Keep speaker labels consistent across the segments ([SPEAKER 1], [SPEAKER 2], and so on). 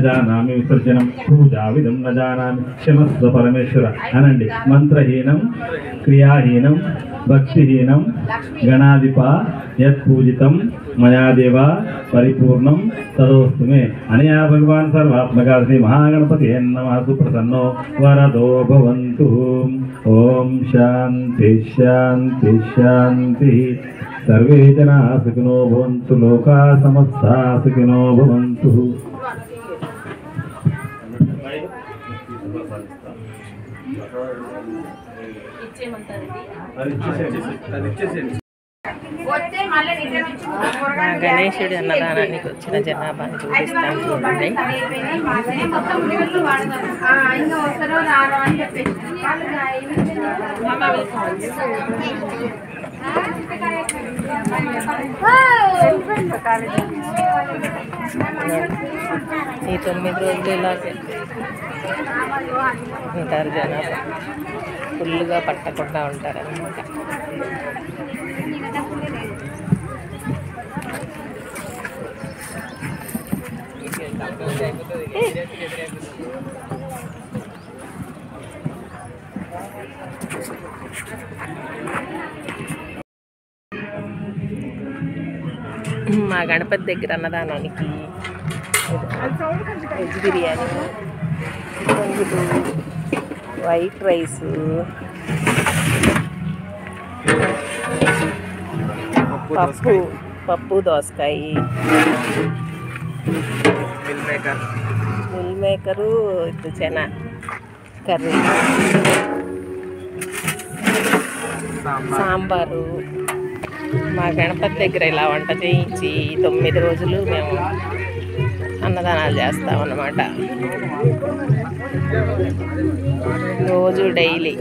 [SPEAKER 1] जानामि विसर्जनम पूजा विधम न जानामि क्षमस्व परमेश्वर अनंడి मंत्रहीनम क्रियाहीनम भक्तिहीनम गणाधिपा यत्पूजितं मया देवा परिपूर्णं तदोस्तु मे अनया भगवान सर्वात्मका श्री महागणपति नमः सुप्रसन्नो वरदो भवन्तु। ओम शांति शांति शांति। सर्वे जनाः सुखिनो भवन्तु लोकाः समस्ताः सुखिनो भवन्तु।
[SPEAKER 2] గణేశుడి అన్నదానానికి వచ్చిన జనాభాని చూపిస్తాను చూడండి. ఈ 9 రోజులు ఇలాగే ఉంటారు జనాభా, ఫుల్గా పట్టకుండా ఉంటారు అన్నమాట. మా గణపతి దగ్గర అన్నదానానికి వెజ్ బిర్యానీ, పొంగులు, వైట్ రైస్, పప్పు దోసకాయ, meal maker, chana curry, sambar. మా గణపతి దగ్గర ఇలా వంట చేయించి 9 రోజులు మేము అన్నదానాలు చేస్తామన్నమాట. రోజు డైలీ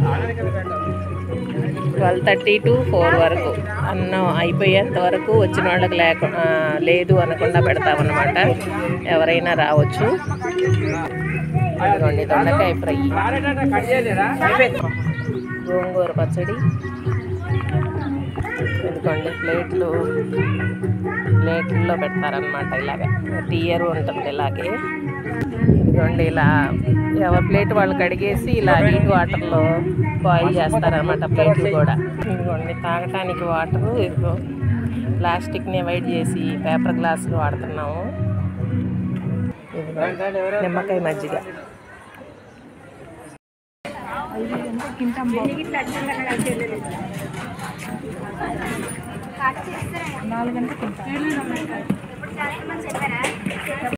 [SPEAKER 2] 12:30 to 4 వరకు అన్నం అయిపోయేంత వరకు వచ్చిన వాళ్ళకి లేదు అనకుండా పెడతామన్నమాట. ఎవరైనా రావచ్చు. ఇదిగోండి దొండకాయ ఫ్రై, గోంగూర పచ్చడి, ఇదిగోండి ప్లేట్లో పెడతారనమాట. ఇలాగ టీయర్ ఉంటుంది ఇలాగే. ఇదిగోండి ఇలా ఎవరి ప్లేట్ వాళ్ళు కడిగేసి ఇలా హీట్ వాటర్లో బాయిల్ చేస్తారనమాట ప్లేట్లు కూడా. ఇదిగోండి తాగటానికి వాటరు, ఇదిగో ప్లాస్టిక్ని అవాయిడ్ చేసి పేపర్ గ్లాసులు వాడుతున్నాము. ఇదిగో నిమ్మకాయ మజ్జిగ.